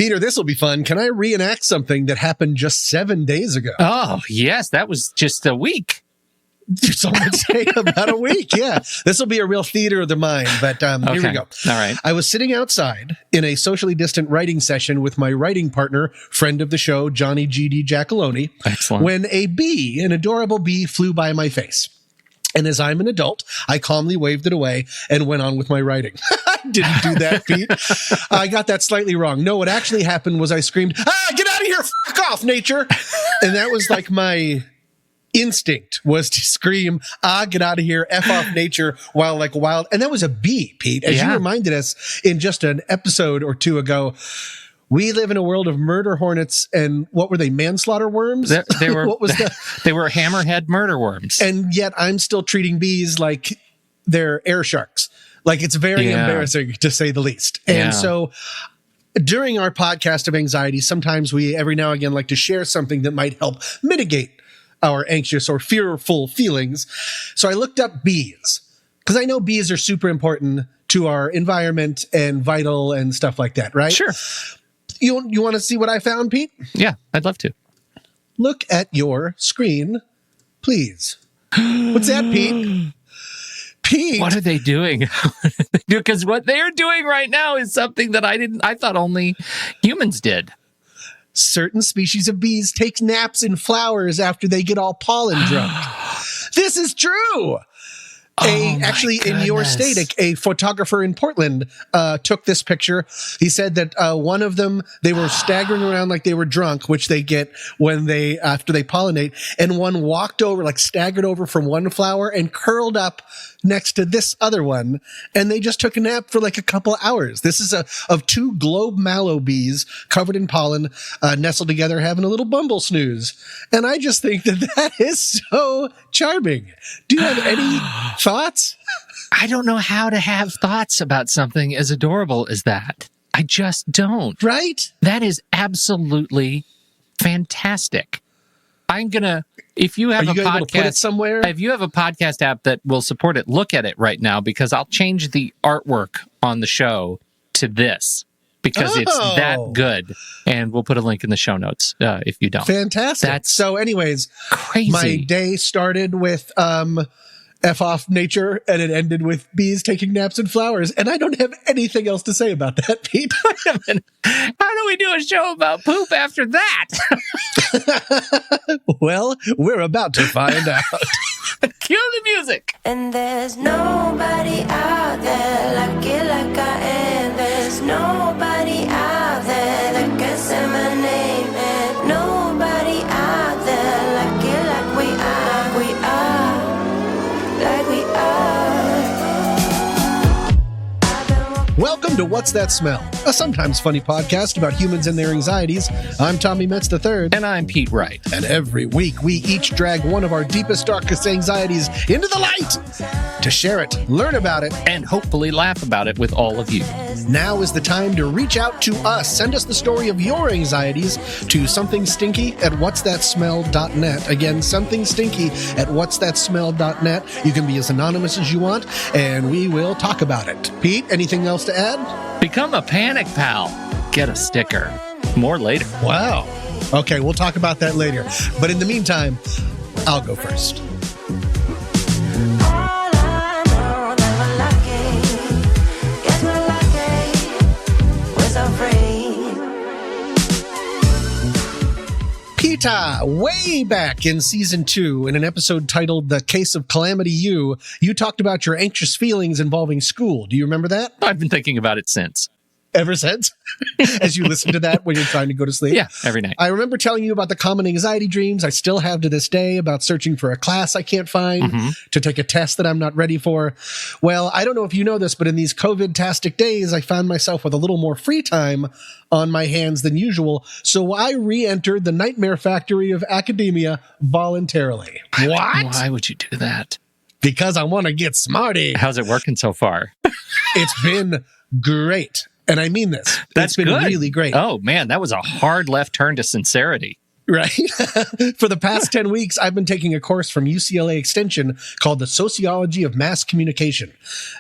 Peter, this will be fun. Can I reenact something that happened just 7 days ago? Oh, yes. That was just a week. Some would say about a week. Yeah. This will be a real theater of the mind, but here we go. All right. I was sitting outside in a socially distant writing session with my writing partner, friend of the show, Johnny G.D. Giacalone, Excellent. when a bee, an adorable bee, flew by my face. And as I'm an adult, I calmly waved it away and went on with my writing. I didn't do that, Pete. I got that slightly wrong. No, what actually happened was I screamed, get out of here! Fuck off, nature! And that was like my instinct was to scream, get out of here, F off nature, while like wild. And that was a bee, Pete. As you reminded us in just an episode or two ago, we live in a world of murder hornets and what were they, manslaughter worms? They were, what was that? They were hammerhead murder worms. And yet I'm still treating bees like they're air sharks. Like it's very embarrassing to say the least. And so during our podcast of anxiety, sometimes we every now and again like to share something that might help mitigate our anxious or fearful feelings. So I looked up bees because I know bees are super important to our environment and vital and stuff like that, right? Sure. You want to see what I found, Pete? Yeah, I'd love to. Look at your screen, please. What's that, Pete? Pete. What are they doing? Because what they're doing right now is something that I thought only humans did. Certain species of bees take naps in flowers after they get all pollen drunk. This is true. Actually, in your state, a photographer in Portland took this picture. He said that one of them, they were staggering around like they were drunk, which they get after they pollinate. And one walked over, like staggered over from one flower and curled up next to this other one. And they just took a nap for like a couple of hours. This is of two globe mallow bees covered in pollen, nestled together, having a little Bumble snooze. And I just think that is so charming. Do you have any thoughts? I don't know how to have thoughts about something as adorable as that. I just don't. Right? That is absolutely fantastic. If you have a podcast, put it somewhere? If you have a podcast app that will support it, look at it right now because I'll change the artwork on the show to this because it's that good. And we'll put a link in the show notes if you don't. Fantastic. So anyways, crazy. My day started with F off nature, and it ended with bees taking naps in flowers. And I don't have anything else to say about that, Pete. How do we do a show about poop after that? Well, we're about to find out. Cue the music. And there's nobody out there like it like I am. There's nobody out there that can say my name. And nobody out there like it like we are. We are. Like we are. Welcome to What's That Smell? A sometimes funny podcast about humans and their anxieties. I'm Tommy Metz III. And I'm Pete Wright. And every week we each drag one of our deepest, darkest anxieties into the light to share it, learn about it, and hopefully laugh about it with all of you. Now is the time to reach out to us. Send us the story of your anxieties to somethingstinky@whatsthatsmell.net. Again, somethingstinky@whatsthatsmell.net. You can be as anonymous as you want, and we will talk about it. Pete, anything else to add? Become a panic pal. Get a sticker. More later. Wow. Okay, we'll talk about that later. But in the meantime, I'll go first. Peter, way back in season 2, in an episode titled The Case of Calamity you talked about your anxious feelings involving school. Do you remember that? I've been thinking about it since. Ever since? As you listen to that when you're trying to go to sleep? Yeah, every night. I remember telling you about the common anxiety dreams I still have to this day about searching for a class I can't find, to take a test that I'm not ready for. Well, I don't know if you know this, but in these COVID-tastic days, I found myself with a little more free time on my hands than usual, so I re-entered the nightmare factory of academia voluntarily. What? Why would you do that? Because I want to get smarty. How's it working so far? It's been great. And I mean this. That's been good. Really great. Oh, man, that was a hard left turn to sincerity. Right? For the past 10 weeks, I've been taking a course from UCLA Extension called The Sociology of Mass Communication.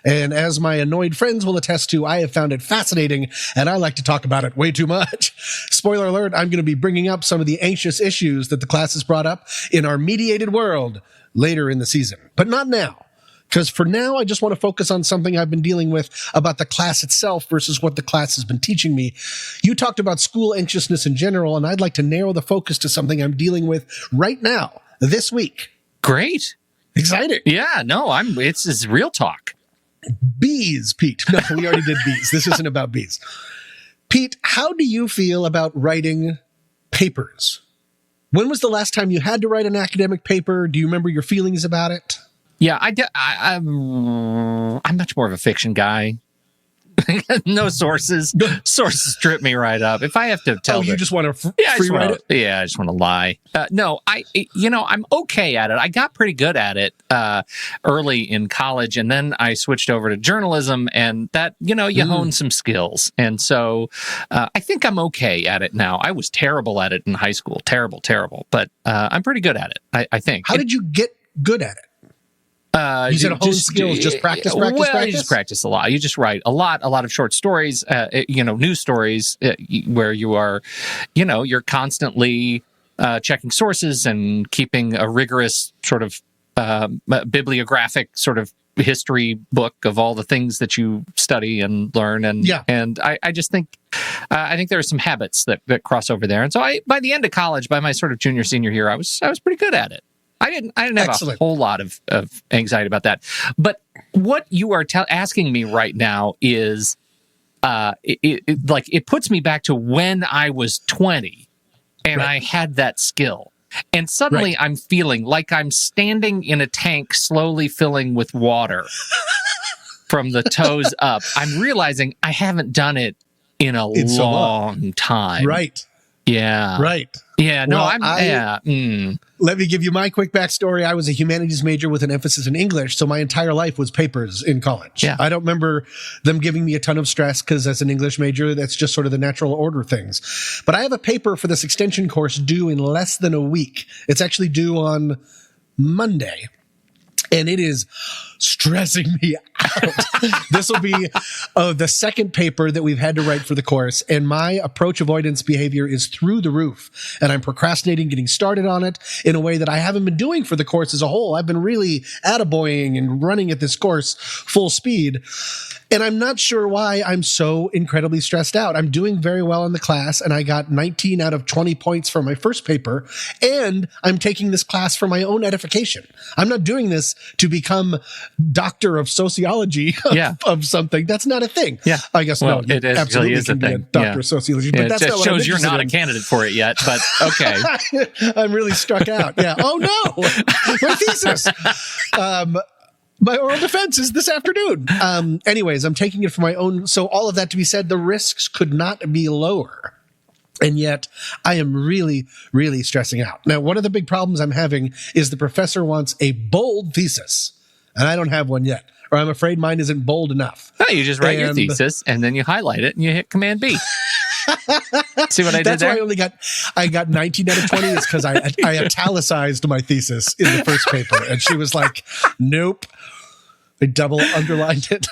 And as my annoyed friends will attest to, I have found it fascinating, and I like to talk about it way too much. Spoiler alert, I'm going to be bringing up some of the anxious issues that the class has brought up in our mediated world later in the season. But not now. Because for now, I just want to focus on something I've been dealing with about the class itself versus what the class has been teaching me. You talked about school anxiousness in general, and I'd like to narrow the focus to something I'm dealing with right now, this week. Great. Excited. Yeah, no, it's real talk. Bees, Pete. No, we already did bees. This isn't about bees. Pete, how do you feel about writing papers? When was the last time you had to write an academic paper? Do you remember your feelings about it? Yeah, I'm much more of a fiction guy. No sources. Sources trip me right up. If I have to tell, you just want to free write it? Yeah, I just want to lie. No, I'm okay at it. I got pretty good at it early in college, and then I switched over to journalism, and that you hone some skills, and so I think I'm okay at it now. I was terrible at it in high school, terrible, but I'm pretty good at it. I think. How did you get good at it? You said hone skills, just practice. You just practice a lot. You just write a lot of short stories, news stories where you are, you're constantly checking sources and keeping a rigorous sort of bibliographic sort of history book of all the things that you study and learn. And I just think, I think there are some habits that cross over there. And so by the end of college, by my sort of junior, senior year, I was pretty good at it. I didn't have a whole lot of anxiety about that. But what you are asking me right now is, it puts me back to when I was 20 and I had that skill. And suddenly I'm feeling like I'm standing in a tank slowly filling with water from the toes up. I'm realizing I haven't done it in a long time. Right. Yeah. Right. Yeah. No, well, Let me give you my quick backstory. I was a humanities major with an emphasis in English, so my entire life was papers in college. Yeah. I don't remember them giving me a ton of stress because as an English major, that's just sort of the natural order things. But I have a paper for this extension course due in less than a week. It's actually due on Monday. And it is stressing me out. This will be the second paper that we've had to write for the course. And my approach avoidance behavior is through the roof. And I'm procrastinating getting started on it in a way that I haven't been doing for the course as a whole. I've been really attaboying and running at this course full speed. And I'm not sure why I'm so incredibly stressed out. I'm doing very well in the class, and I got 19 out of 20 points for my first paper, and I'm taking this class for my own edification. I'm not doing this to become doctor of sociology of something. That's not a thing. Yeah. I guess well, no, it absolutely is a thing. A doctor of sociology, but that's it not what shows you're not a candidate for it yet, but okay. I'm really struck out. Yeah. Oh no, my thesis. My oral defense is this afternoon. Anyways, I'm taking it for my own. So all of that to be said, the risks could not be lower. And yet I am really, really stressing out. Now, one of the big problems I'm having is the professor wants a bold thesis, and I don't have one yet, or I'm afraid mine isn't bold enough. No, you just write your thesis and then you highlight it and you hit Command B. See what I did That's there? why I got 19 out of 20 is because I italicized my thesis in the first paper. And she was like, nope. I double underlined it.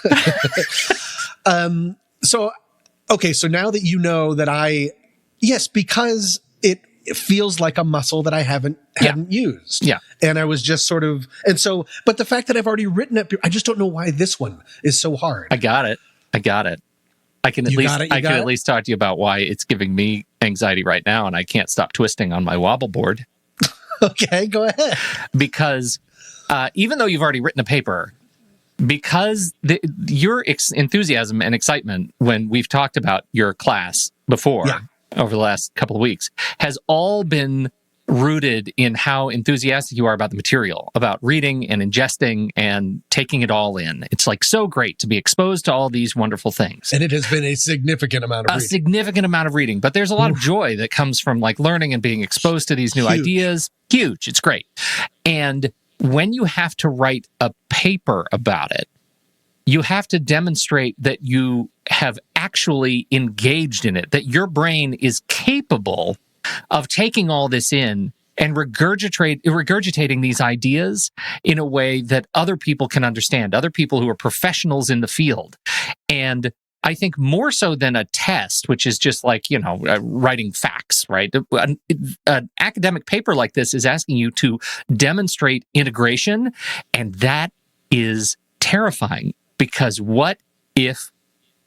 So now that you know that because it feels like a muscle that I hadn't used. Yeah. And I was just sort of, but the fact that I've already written it, I just don't know why this one is so hard. I got it. I can at least talk to you about why it's giving me anxiety right now, and I can't stop twisting on my wobble board. Okay, go ahead. Because even though you've already written a paper, because your enthusiasm and excitement when we've talked about your class before over the last couple of weeks has all been rooted in how enthusiastic you are about the material, about reading and ingesting and taking it all in. It's like so great to be exposed to all these wonderful things. And it has been a significant amount of reading. But there's a lot of joy that comes from like learning and being exposed to these new ideas. Huge. It's great. And when you have to write a paper about it, you have to demonstrate that you have actually engaged in it, that your brain is capable of taking all this in and regurgitating these ideas in a way that other people can understand, other people who are professionals in the field. And I think more so than a test, which is just like, writing facts, right? An academic paper like this is asking you to demonstrate integration, and that is terrifying, because what if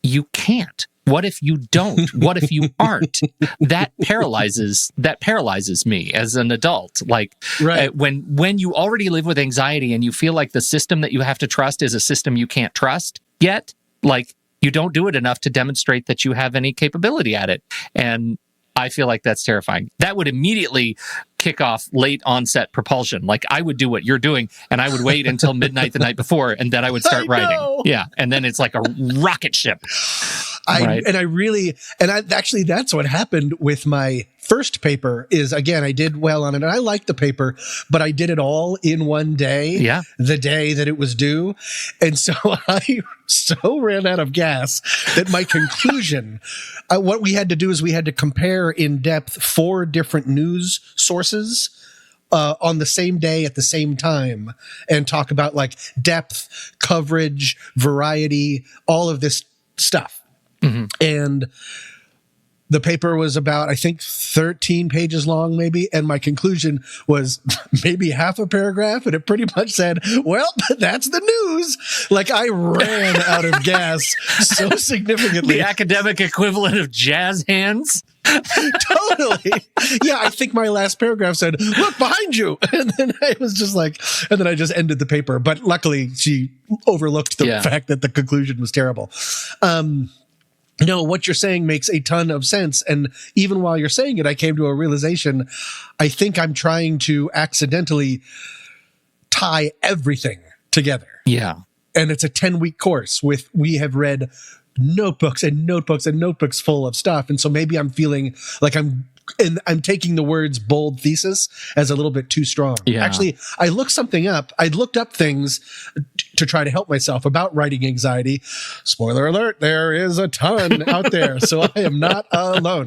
you can't? What if you don't? What if you aren't? That paralyzes me as an adult. Like, right. When you already live with anxiety and you feel like the system that you have to trust is a system you can't trust yet, like, you don't do it enough to demonstrate that you have any capability at it. And I feel like that's terrifying. That would immediately kick off late onset propulsion. Like, I would do what you're doing, and I would wait until midnight the night before, and then I would start writing. Yeah. And then it's like a rocket ship. Actually, that's what happened with my first paper is, again, I did well on it, and I liked the paper, but I did it all in one day. Yeah. The day that it was due. And so I so ran out of gas that my conclusion, what we had to do is we had to compare in depth 4 different news sources on the same day at the same time, and talk about like depth, coverage, variety, all of this stuff. Mm-hmm. And the paper was about, I think, 13 pages long, maybe. And my conclusion was maybe half a paragraph. And it pretty much said, well, that's the news. Like, I ran out of gas so significantly. The academic equivalent of jazz hands. Totally. Yeah, I think my last paragraph said, look behind you. And then I was just like, and then I just ended the paper. But luckily, she overlooked the fact that the conclusion was terrible. No, what you're saying makes a ton of sense. And even while you're saying it, I came to a realization. I think I'm trying to accidentally tie everything together. Yeah. And it's a 10-week course we have read notebooks and notebooks and notebooks full of stuff. And so maybe I'm feeling like I'm taking the words bold thesis as a little bit too strong. Yeah. Actually, I looked something up. I looked up things to try to help myself about writing anxiety. Spoiler alert, there is a ton out there, so I am not alone.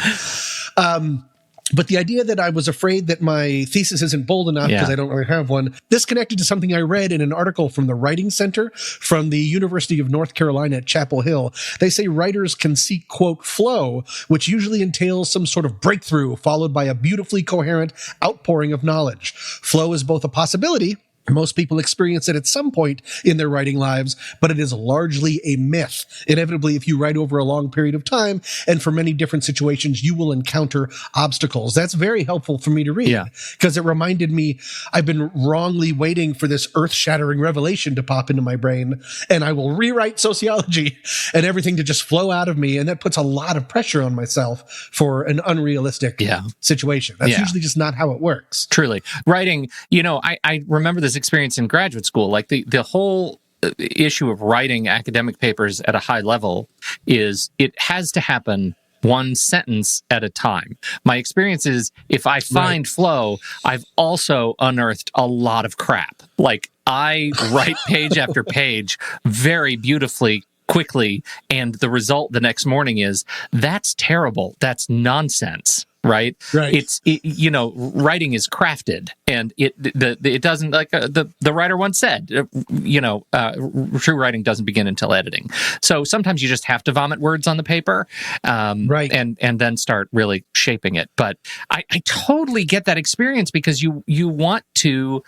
But the idea that I was afraid that my thesis isn't bold enough because I don't really have one, this connected to something I read in an article from the Writing Center from the University of North Carolina at Chapel Hill. They say writers can seek, quote, flow, which usually entails some sort of breakthrough followed by a beautifully coherent outpouring of knowledge. Flow is both a possibility. Most people experience it at some point in their writing lives, but it is largely a myth. Inevitably, if you write over a long period of time and for many different situations, you will encounter obstacles. That's very helpful for me to read because it reminded me I've been wrongly waiting for this earth-shattering revelation to pop into my brain, and I will rewrite sociology and everything to just flow out of me, and that puts a lot of pressure on myself for an unrealistic situation. That's usually just not how it works. Truly. Writing, I remember this experience in graduate school. Like the whole issue of writing academic papers at a high level is it has to happen one sentence at a time. My experience is if I find flow, I've also unearthed a lot of crap. Like, I write page after page very beautifully, quickly, and the result the next morning is, that's terrible. That's nonsense. Right. Writing is crafted, and it doesn't, like the writer once said, true writing doesn't begin until editing. So sometimes you just have to vomit words on the paper, and then start really shaping it. But I totally get that experience because you want to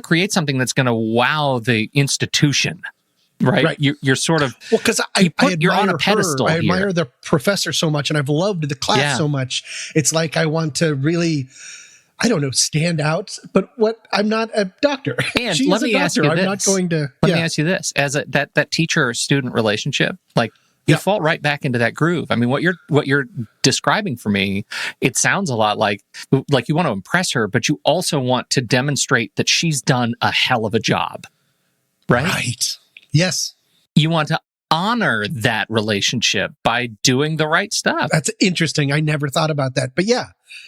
create something that's going to wow the institution. Right. You're sort of, because you're on a pedestal. I admire the professor so much, and I've loved the class so much. It's like I want to really, I don't know, stand out. But I'm not a doctor. And let me ask you this. I'm not going to. Let me ask you this: as that teacher-student relationship, like you fall right back into that groove. I mean, what you're describing for me, it sounds a lot like you want to impress her, but you also want to demonstrate that she's done a hell of a job. Right. Yes. You want to honor that relationship by doing the right stuff. That's interesting. I never thought about that. But yeah.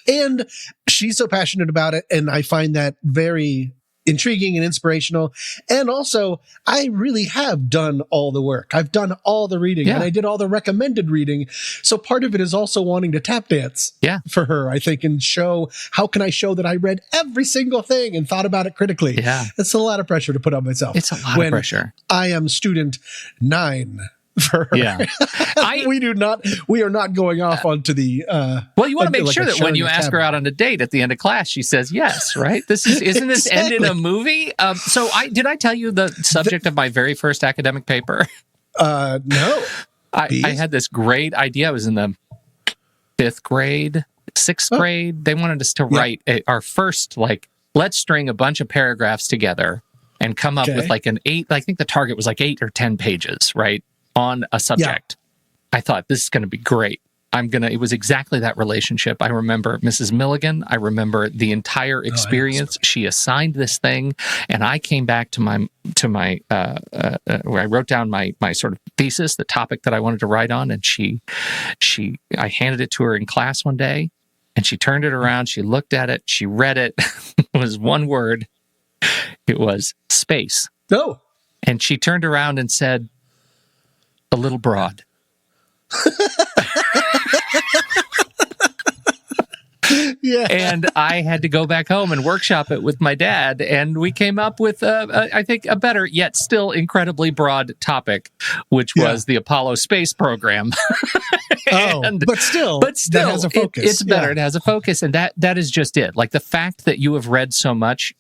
And she's so passionate about it. And I find that very intriguing and inspirational. And also, I really have done all the work. I've done all the reading and I did all the recommended reading. So part of it is also wanting to tap dance for her, I think, and show, how can I show that I read every single thing and thought about it critically? Yeah. It's a lot of pressure to put on myself. It's a lot of pressure. I am student 9 for her. Yeah. We are not going off onto the well, you want to make sure that when you ask her out on a date at the end of class, she says yes, right? Isn't this end in a movie? So did I tell you the subject of my very first academic paper? No. I had this great idea. I was in the 5th grade, 6th grade. They wanted us to write our first, let's string a bunch of paragraphs together and come up with like an 8. I think the target was like 8 or 10 pages, right? On a subject. I thought, this is going to be great. It was exactly that relationship. I remember Mrs. Milligan. I remember the entire experience. She assigned this thing, and I came back to my where I wrote down my sort of thesis, the topic that I wanted to write on, and I handed it to her in class one day, and she turned it around, she looked at it, she read it. It was one word. It was space. Oh. And she turned around and said, a little broad. Yeah. And I had to go back home and workshop it with my dad, and we came up with, I think, a better, yet still incredibly broad topic, which was the Apollo space program. But still, that has a focus. It's better. It has a focus, and that is just it. Like, the fact that you have read so much,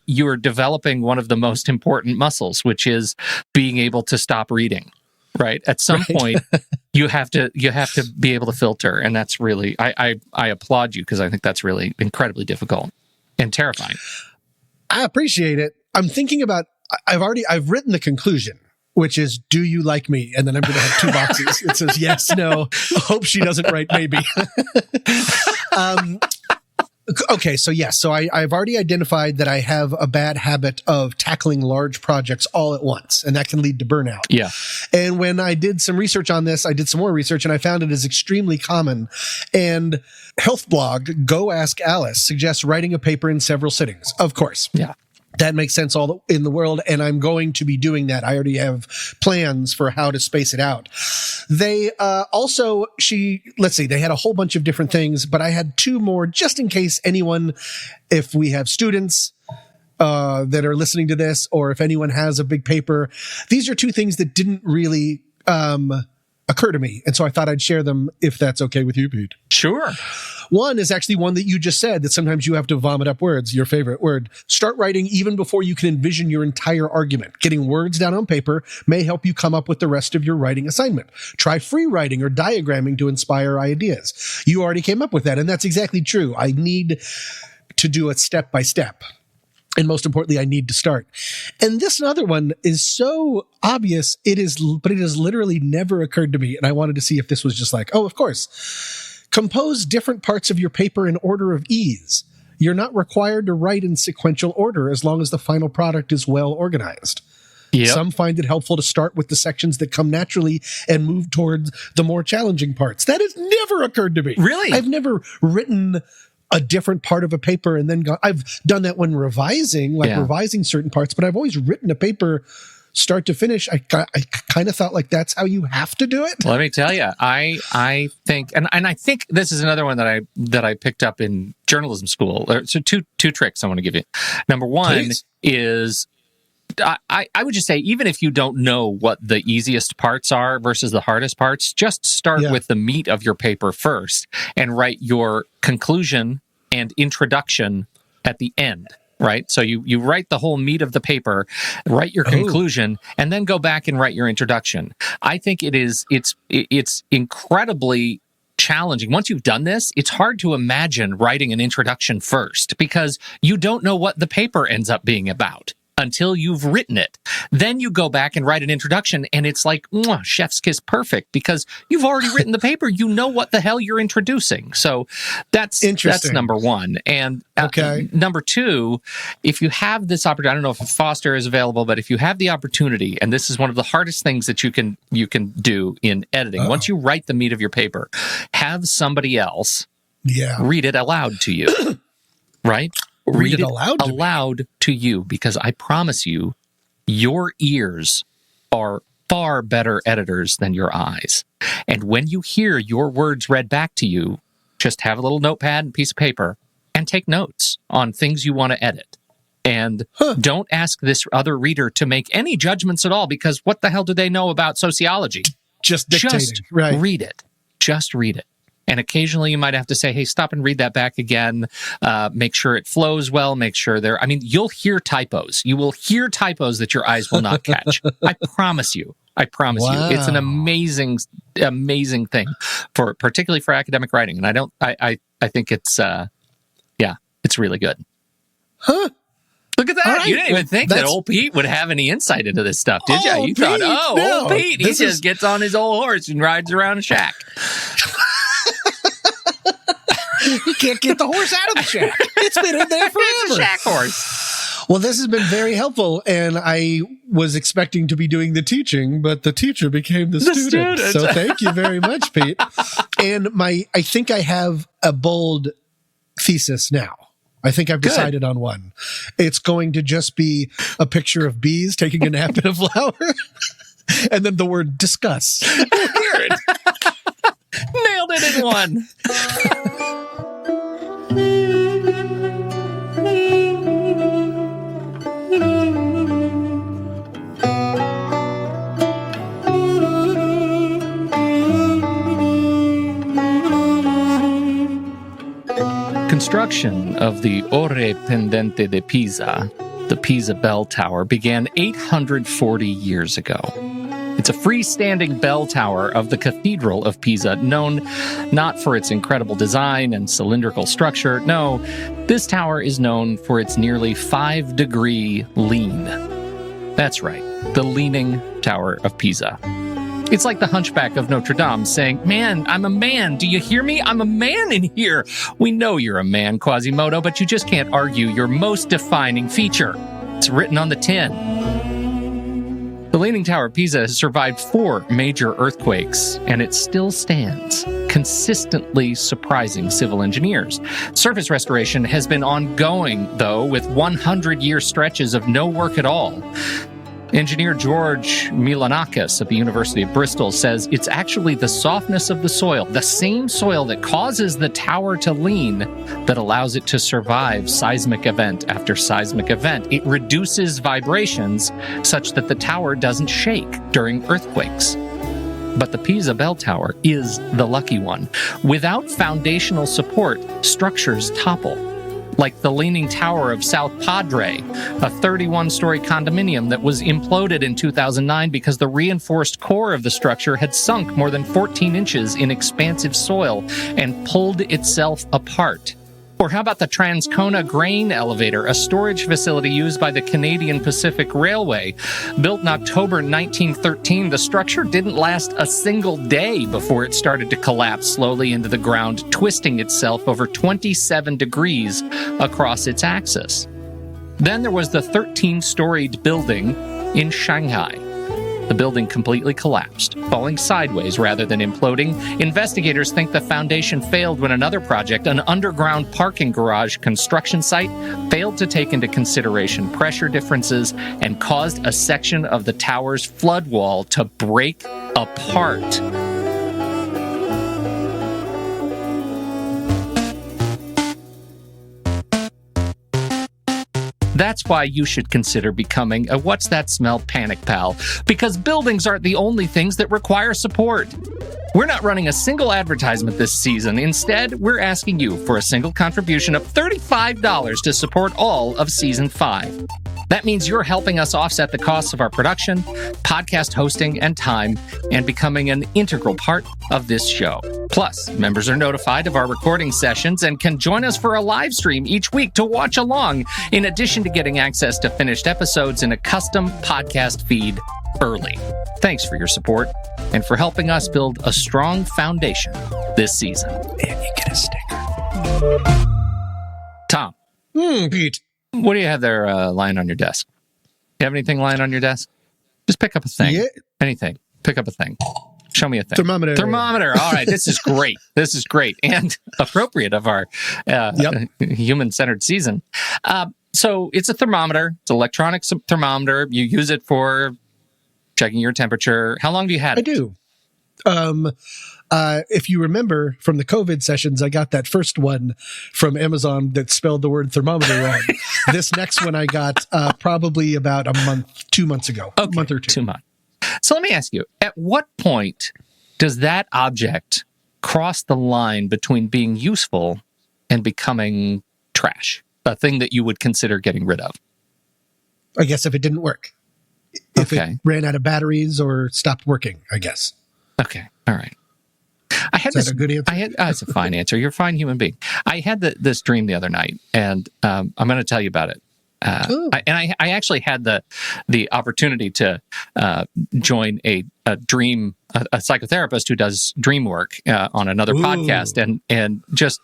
you are developing one of the most important muscles, which is being able to stop reading. Right. At some point, you have to be able to filter. And that's really, I applaud you, because I think that's really incredibly difficult and terrifying. I appreciate it. I'm thinking about, I've written the conclusion, which is, do you like me? And then I'm going to have 2 boxes. It says yes, no, hope she doesn't write maybe. Okay, so yes. So I've already identified that I have a bad habit of tackling large projects all at once, and that can lead to burnout. Yeah. And when I did some research on this, I did some more research, and I found it is extremely common. And health blog Go Ask Alice suggests writing a paper in several sittings. Of course. Yeah. That makes sense all in the world, and I'm going to be doing that. I already have plans for how to space it out. They they had a whole bunch of different things, but I had 2 more just in case anyone, if we have students that are listening to this, or if anyone has a big paper. These are 2 things that didn't really occur to me, and so I thought I'd share them if that's okay with you, Pete. Sure. One is actually one that you just said, that sometimes you have to vomit up words, your favorite word. Start writing even before you can envision your entire argument. Getting words down on paper may help you come up with the rest of your writing assignment. Try free writing or diagramming to inspire ideas. You already came up with that, and that's exactly true. I need to do it step by step. And most importantly, I need to start. And this other one is so obvious, but it has literally never occurred to me. And I wanted to see if this was just like, oh, of course. Compose different parts of your paper in order of ease. You're not required to write in sequential order as long as the final product is well organized. Yep. Some find it helpful to start with the sections that come naturally and move towards the more challenging parts. That has never occurred to me. Really? I've never written a different part of a paper and then I've done that when revising, revising certain parts, but I've always written a paper start to finish. I kind of thought like that's how you have to do it. Let me tell you, I think, and I think this is another one that I picked up in journalism school. So two tricks I want to give you. Number one is, I would just say, even if you don't know what the easiest parts are versus the hardest parts, just start with the meat of your paper first and write your conclusion and introduction at the end. Right? So you write the whole meat of the paper, write your conclusion, and then go back and write your introduction. I think it's incredibly challenging. Once you've done this, it's hard to imagine writing an introduction first because you don't know what the paper ends up being about until you've written it. Then you go back and write an introduction, and it's like, chef's kiss perfect, because you've already written the paper. You know what the hell you're introducing. So that's number one. And number two, if you have this opportunity, I don't know if Foster is available, but if you have the opportunity, and this is one of the hardest things that you can do in editing, once you write the meat of your paper, have somebody else read it aloud to you, right? Read it aloud to me. aloud to you, because I promise you, your ears are far better editors than your eyes. And when you hear your words read back to you, just have a little notepad and piece of paper and take notes on things you want to edit. And don't ask this other reader to make any judgments at all, because what the hell do they know about sociology? Just dictating. Just right. read it. Just read it. And occasionally you might have to say, hey, stop and read that back again. Make sure it flows well. Make sure you'll hear typos. You will hear typos that your eyes will not catch. I promise you. I promise you. It's an amazing, amazing thing, particularly for academic writing. And I think it's, it's really good. Huh. Look at that. Right. You didn't even think that old Pete would have any insight into this stuff, did you? You thought, old Pete, he just gets on his old horse and rides around a shack. You can't get the horse out of the shack. It's been in there forever. It's a shack horse. Well, this has been very helpful, and I was expecting to be doing the teaching, but the teacher became the student. So thank you very much, Pete. And I think I have a bold thesis now. I think I've decided on one. It's going to just be a picture of bees taking a nap in a flower, and then the word discuss. Weird. Nailed it in one. Construction of the Ore Pendente de Pisa, the Pisa Bell Tower, began 840 years ago. It's a freestanding bell tower of the Cathedral of Pisa, known not for its incredible design and cylindrical structure. No, this tower is known for its nearly 5-degree lean. That's right, the Leaning Tower of Pisa. It's like the Hunchback of Notre Dame saying, "Man, I'm a man. Do you hear me? I'm a man in here." We know you're a man, Quasimodo, but you just can't argue your most defining feature. It's written on the tin. The Leaning Tower of Pisa has survived 4 major earthquakes, and it still stands, consistently surprising civil engineers. Surface restoration has been ongoing, though, with 100-year stretches of no work at all. Engineer George Milanakis of the University of Bristol says it's actually the softness of the soil, the same soil that causes the tower to lean, that allows it to survive seismic event after seismic event. It reduces vibrations such that the tower doesn't shake during earthquakes. But the Pisa Bell Tower is the lucky one. Without foundational support, structures topple. Like the Leaning Tower of South Padre, a 31-story condominium that was imploded in 2009 because the reinforced core of the structure had sunk more than 14 inches in expansive soil and pulled itself apart. Or how about the Transcona grain elevator, a storage facility used by the Canadian Pacific Railway? Built in October 1913, the structure didn't last a single day before it started to collapse slowly into the ground, twisting itself over 27 degrees across its axis. Then there was the 13-storied building in Shanghai. The building completely collapsed, falling sideways rather than imploding. Investigators think the foundation failed when another project, an underground parking garage construction site, failed to take into consideration pressure differences and caused a section of the tower's flood wall to break apart. That's why you should consider becoming a What's That Smell Panic Pal, because buildings aren't the only things that require support. We're not running a single advertisement this season. Instead, we're asking you for a single contribution of $35 to support all of Season 5. That means you're helping us offset the costs of our production, podcast hosting, and time, and becoming an integral part of this show. Plus, members are notified of our recording sessions and can join us for a live stream each week to watch along, in addition to getting access to finished episodes in a custom podcast feed early. Thanks for your support and for helping us build a strong foundation this season. And you get a sticker. Tom. Pete. What do you have there lying on your desk? You have anything lying on your desk? Just pick up a thing. Yeah. Anything. Pick up a thing. Show me a thing. Thermometer. All right. This is great. This is great and appropriate of our human-centered season. So it's a thermometer. It's an electronic thermometer. You use it for checking your temperature. How long have you had it? I do. If you remember from the COVID sessions, I got that first one from Amazon that spelled the word thermometer wrong. This next one I got probably about 2 months ago. Okay, a month or two. 2 months. So let me ask you, at what point does that object cross the line between being useful and becoming trash? A thing that you would consider getting rid of? I guess if it didn't work. If it ran out of batteries or stopped working, I guess. Okay. All right. Is that a good answer? It's a fine answer. You're a fine human being. I had this dream the other night, and I'm going to tell you about it. I actually had the opportunity to join a psychotherapist who does dream work on another podcast, and just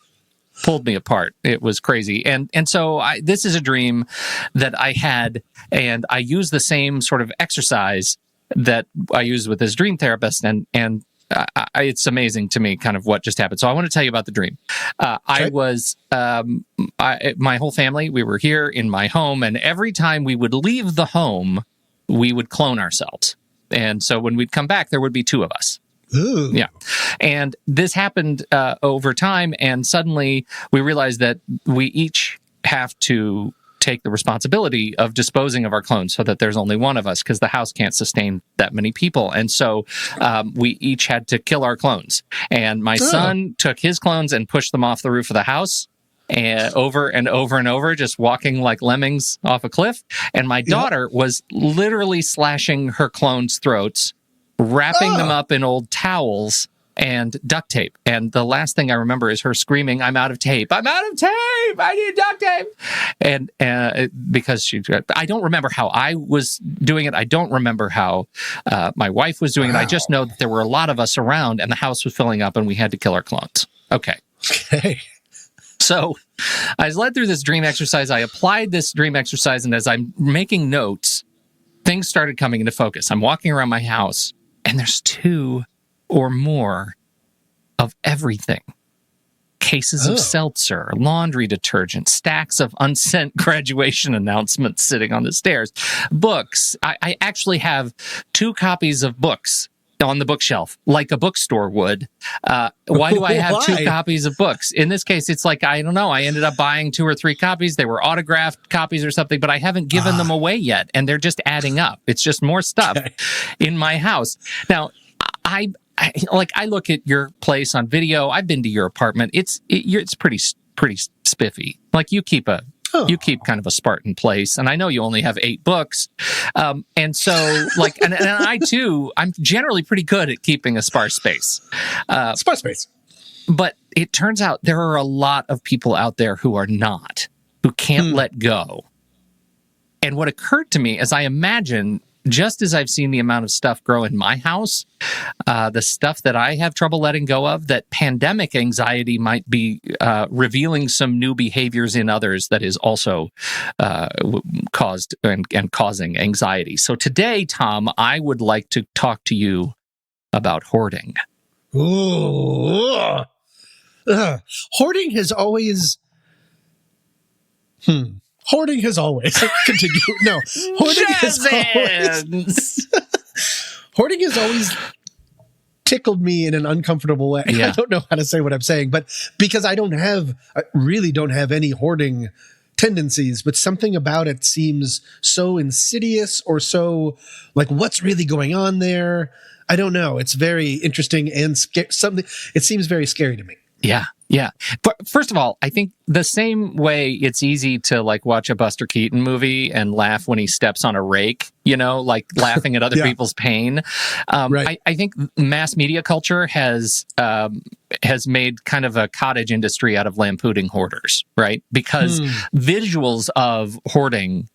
pulled me apart. It was crazy. And so this is a dream that I had, and I used the same sort of exercise that I used with this dream therapist, and it's amazing to me kind of what just happened. So I want to tell you about the dream. I was, my whole family, we were here in my home, and every time we would leave the home, we would clone ourselves. And so when we'd come back, there would be two of us. Ooh. Yeah. And this happened over time, and suddenly we realized that we each have to take the responsibility of disposing of our clones so that there's only one of us, because the house can't sustain that many people. And so we each had to kill our clones. And my son took his clones and pushed them off the roof of the house, and over and over and over, just walking like lemmings off a cliff. And my daughter was literally slashing her clones' throats, wrapping them up in old towels and duct tape. And the last thing I remember is her screaming, "I'm out of tape. I'm out of tape. I need duct tape." And because I don't remember how I was doing it. I don't remember how my wife was doing it. I just know that there were a lot of us around, and the house was filling up, and we had to kill our clones. Okay. So I was led through this dream exercise. I applied this dream exercise, and as I'm making notes, things started coming into focus. I'm walking around my house, and there's two or more of everything. Cases of seltzer, laundry detergent, stacks of unsent graduation announcements sitting on the stairs, books. I actually have 2 copies of books on the bookshelf, like a bookstore would. Why do I have 2 copies of books? In this case, it's like, I don't know. I ended up buying 2 or 3 copies. They were autographed copies or something, but I haven't given them away yet. And they're just adding up. It's just more stuff in my house. Now, I look at your place on video. I've been to your apartment. It's pretty spiffy. Like you keep kind of a Spartan place, and I know you only have 8 books. And so like, and I too, I'm generally pretty good at keeping a sparse space. Sparse space. But it turns out there are a lot of people out there who are not, who can't let go. And what occurred to me as I imagine, just as I've seen the amount of stuff grow in my house, the stuff that I have trouble letting go of, that pandemic anxiety might be revealing some new behaviors in others that is also caused and causing anxiety. So today, Tom, I would like to talk to you about hoarding. Ooh. Hoarding has always... Hoarding has always continue. No, hoarding has always tickled me in an uncomfortable way. Yeah. I don't know how to say what I'm saying, but because I really don't have any hoarding tendencies, but something about it seems so insidious or so like, what's really going on there? I don't know. It's very interesting and it seems very scary to me. Yeah. Yeah. But first of all, I think the same way it's easy to like watch a Buster Keaton movie and laugh when he steps on a rake, like laughing at other people's pain. Right. I think mass media culture has made kind of a cottage industry out of lampooning hoarders, right? Because visuals of hoarding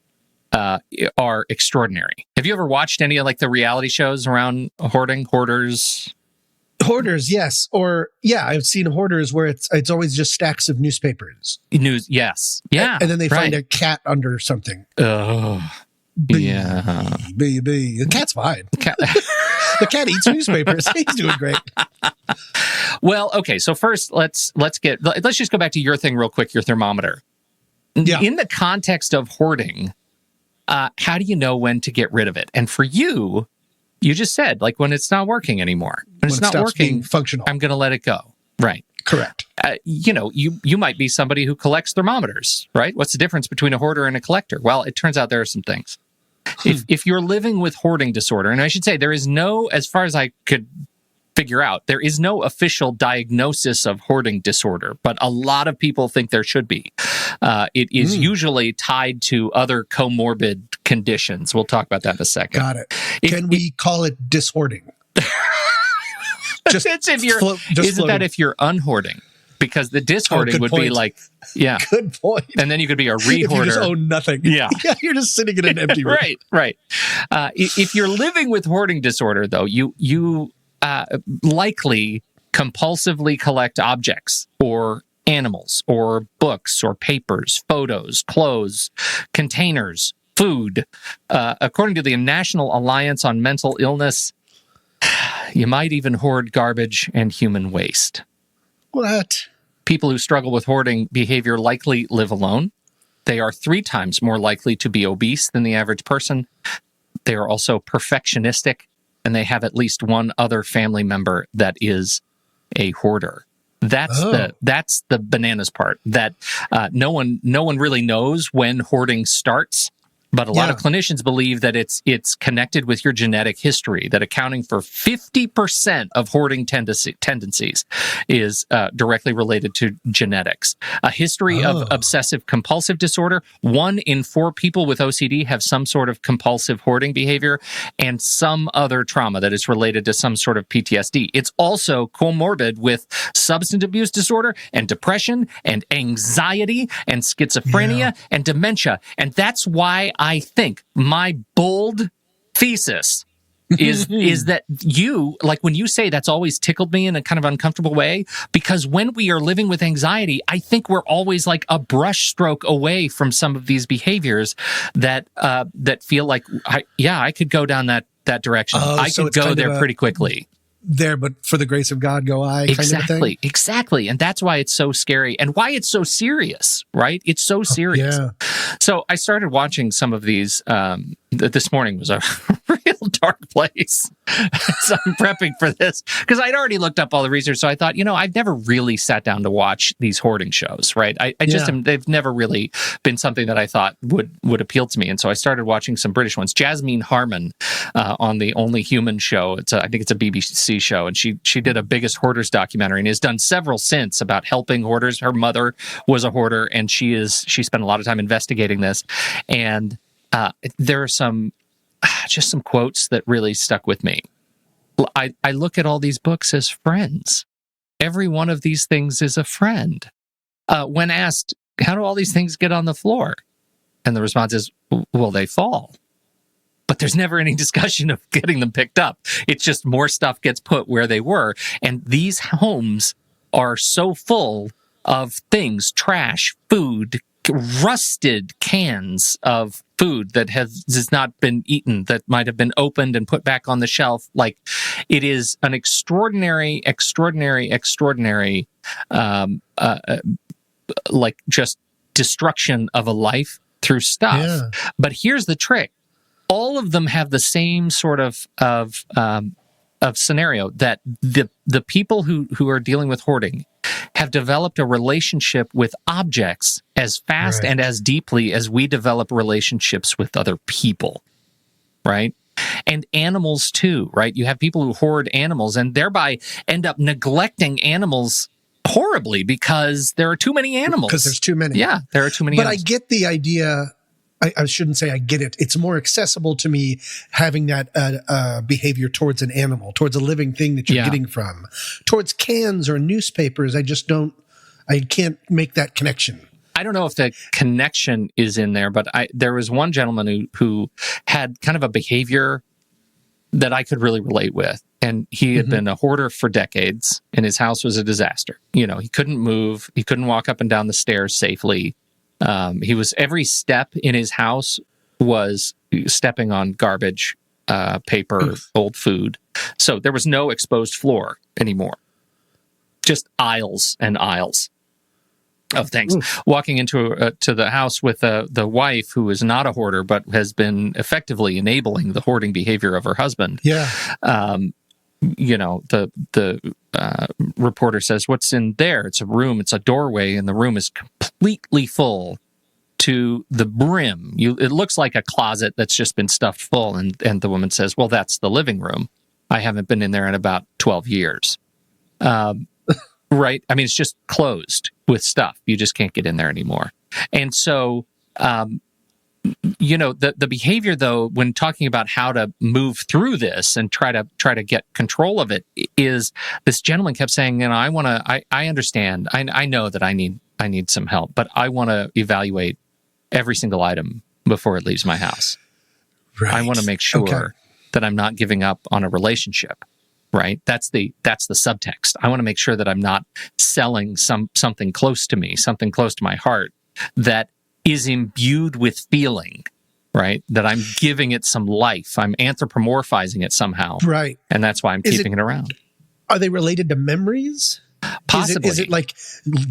are extraordinary. Have you ever watched any of like the reality shows around hoarders? Hoarders, yes. Or, I've seen hoarders where it's always just stacks of newspapers. Yes. Yeah. And then they find a cat under something. Oh, yeah. The cat's fine. The cat eats newspapers. He's doing great. Well, okay. So first, let's just go back to your thing real quick. Your thermometer. Yeah. In the context of hoarding, how do you know when to get rid of it? And for you, you just said like when it's not working anymore. When it's not stops working, being functional. I'm going to let it go. Right. Correct. You might be somebody who collects thermometers, right? What's the difference between a hoarder and a collector? Well, it turns out there are some things. If you're living with hoarding disorder, and I should say there is no, as far as I could figure out, there is no official diagnosis of hoarding disorder, but a lot of people think there should be. It is usually tied to other comorbid conditions. We'll talk about that in a second. Got it. Can we call it dishoarding? Isn't that if you're unhoarding? Because the dishoarding would be like, yeah. Good point. And then you could be a rehoarder. If you just own nothing. Yeah. You're just sitting in an empty room. Right. If you're living with hoarding disorder, though, you likely compulsively collect objects or animals or books or papers, photos, clothes, containers, food. According to the National Alliance on Mental Illness, you might even hoard garbage and human waste. What? People who struggle with hoarding behavior likely live alone. They are 3 times more likely to be obese than the average person. They are also perfectionistic, and they have at least one other family member that is a hoarder. That's the bananas part. That no one really knows when hoarding starts. But a lot of clinicians believe that it's connected with your genetic history, that accounting for 50% of hoarding tendencies is directly related to genetics. A history of obsessive compulsive disorder, 1 in 4 people with OCD have some sort of compulsive hoarding behavior, and some other trauma that is related to some sort of PTSD. It's also comorbid with substance abuse disorder and depression and anxiety and schizophrenia and dementia. And that's why I think my bold thesis is that you, like when you say that's always tickled me in a kind of uncomfortable way, because when we are living with anxiety, I think we're always like a brush stroke away from some of these behaviors that feel like, I could go down that direction. I could go there pretty quickly. There, but for the grace of God, go I. Kind of thing. Exactly. And that's why it's so scary and why it's so serious, right? It's so serious. So I started watching some of these. This morning was a real dark place. So I'm prepping for this because I'd already looked up all the research. So I thought, I've never really sat down to watch these hoarding shows, right? They've never really been something that I thought would appeal to me. And so I started watching some British ones. Jasmine Harmon on the Only Human show. I think it's a BBC show. And she did a Biggest Hoarders documentary and has done several since about helping hoarders. Her mother was a hoarder and she spent a lot of time investigating this. And there are some quotes that really stuck with me. I look at all these books as friends. Every one of these things is a friend. When asked, how do all these things get on the floor? And the response is, well, they fall. But there's never any discussion of getting them picked up. It's just more stuff gets put where they were. And these homes are so full of things, trash, food, rusted cans of food that has not been eaten, that might have been opened and put back on the shelf. Like, it is an extraordinary, like just destruction of a life through stuff. Yeah. But here's the trick. All of them have the same sort of scenario, that the people who are dealing with hoarding have developed a relationship with objects as fast and as deeply as we develop relationships with other people, right? And animals too, right? You have people who hoard animals and thereby end up neglecting animals horribly because there are too many animals. Because there's too many. Yeah, there are too many animals. But I get the idea. I shouldn't say I get it. It's more accessible to me having that behavior towards an animal, towards a living thing that you're getting from. Towards cans or newspapers, I can't make that connection. I don't know if the connection is in there, but there was one gentleman who had kind of a behavior that I could really relate with. And he had been a hoarder for decades, and his house was a disaster. He couldn't move. He couldn't walk up and down the stairs safely. Every step in his house was stepping on garbage, paper, old food. So there was no exposed floor anymore. Just aisles and aisles of things. Walking into to the house with the wife, who is not a hoarder, but has been effectively enabling the hoarding behavior of her husband. Yeah. The reporter says, "What's in there?" It's a room. It's a doorway, and the room is completely full to the brim. It looks like a closet that's just been stuffed full. And the woman says, "Well, that's the living room. I haven't been in there in about 12 years." Right? I mean, it's just closed with stuff. You just can't get in there anymore. And so, the behavior, though, when talking about how to move through this and try to get control of it, is this gentleman kept saying, I understand. I know that I need some help, but I want to evaluate every single item before it leaves my house. Right. I want to make sure that I'm not giving up on a relationship. Right. That's the subtext. I want to make sure that I'm not selling something close to me, something close to my heart that is imbued with feeling, right? That I'm giving it some life. I'm anthropomorphizing it somehow. Right. And that's why I'm keeping it around. Are they related to memories? Possibly. Is it like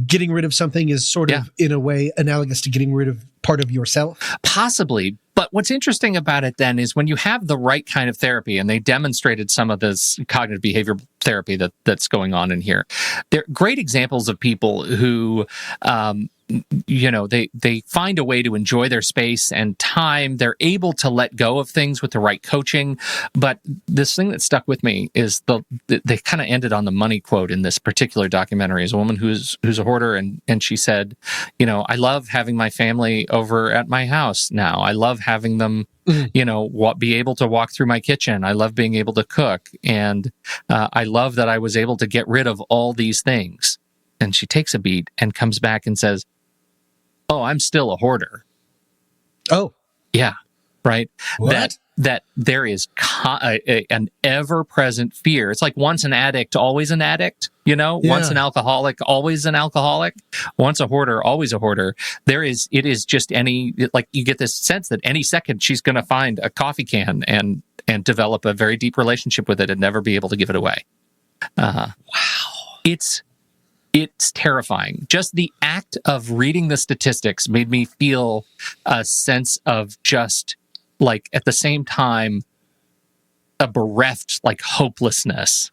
getting rid of something is sort of, in a way, analogous to getting rid of part of yourself? Possibly. But what's interesting about it then is when you have the right kind of therapy, and they demonstrated some of this cognitive behavioral therapy that's going on in here. They're great examples of people who, they find a way to enjoy their space and time. They're able to let go of things with the right coaching. But this thing that stuck with me is they kind of ended on the money quote in this particular documentary. Is a woman who's a hoarder, and she said, I love having my family over at my house now. I love having them, be able to walk through my kitchen. I love being able to cook. And I love that I was able to get rid of all these things. And she takes a beat and comes back and says, "Oh, I'm still a hoarder." Oh. Yeah. Right. What? That there is an ever-present fear. It's like once an addict, always an addict, once an alcoholic, always an alcoholic, once a hoarder, always a hoarder. It is just you get this sense that any second she's going to find a coffee can and develop a very deep relationship with it and never be able to give it away. Wow. It's terrifying. Just the act of reading the statistics made me feel a sense of just, like, at the same time, a bereft, like, hopelessness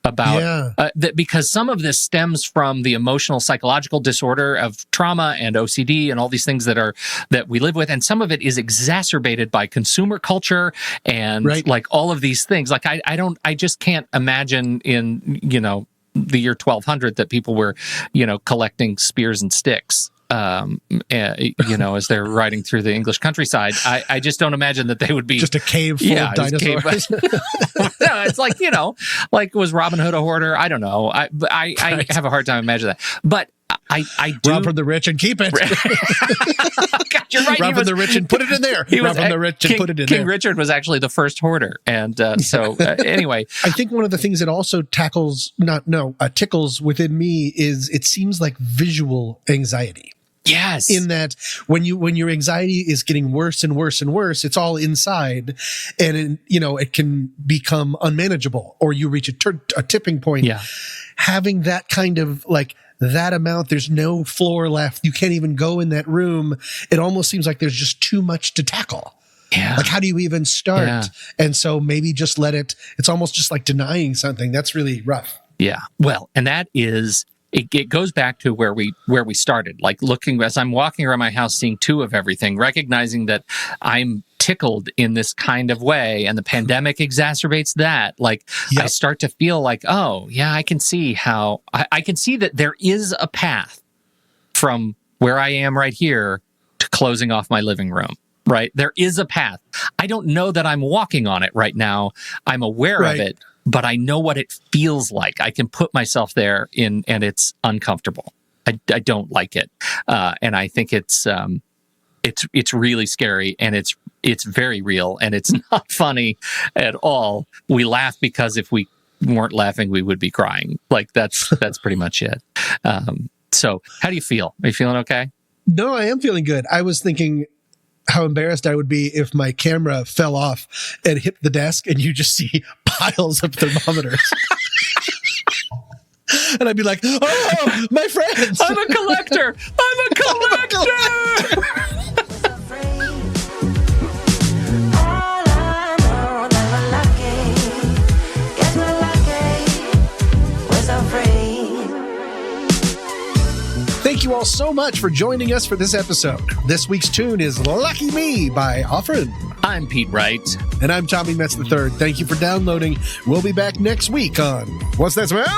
about that, because some of this stems from the emotional psychological disorder of trauma and OCD and all these things that we live with, and some of it is exacerbated by consumer culture and like all of these things. Like I just can't imagine in the year 1200 that people were collecting spears and sticks as they're riding through the English countryside. I just don't imagine that they would be just a cave full of dinosaurs. No, it's like was Robin Hood a hoarder? I don't know. I have a hard time imagining that. But I do rob from the rich and keep it. God, you're right. Rob from the rich and put it in there. Rob from the rich and put it in there. King Richard was actually the first hoarder, and anyway, I think one of the things that also tickles within me is it seems like visual anxiety. Yes. In that when your anxiety is getting worse and worse and worse, it's all inside, and it can become unmanageable, or you reach a tipping point. Yeah. Having that kind of that amount, there's no floor left. You can't even go in that room. It almost seems like there's just too much to tackle. Yeah. Like, how do you even start? Yeah. And so maybe just it's almost just like denying something. That's really rough. Yeah. Well, and that is, it goes back to where we started, like looking, as I'm walking around my house, seeing two of everything, recognizing that I'm tickled in this kind of way, and the pandemic exacerbates that. Like, I start to feel like, oh yeah, I can see how I can see that there is a path from where I am right here to closing off my living room. Right? There is a path. I don't know that I'm walking on it right now. I'm aware of it, but I know what it feels like. I can put myself there and it's uncomfortable. I don't like it. And I think it's really scary, and it's very real, and it's not funny at all. We laugh because if we weren't laughing, we would be crying. Like that's pretty much it. So how do you feel? Are you feeling okay? No, I am feeling good. I was thinking how embarrassed I would be if my camera fell off and hit the desk and you just see piles of thermometers. And I'd be like, oh, my friends. I'm a collector. I'm a collector. All I know that we're lucky. Guess we're lucky. We're so free. Thank you all so much for joining us for this episode. This week's tune is Lucky Me by Offred. I'm Pete Wright. And I'm Tommy Metz III. Thank you for downloading. We'll be back next week on What's That Smell?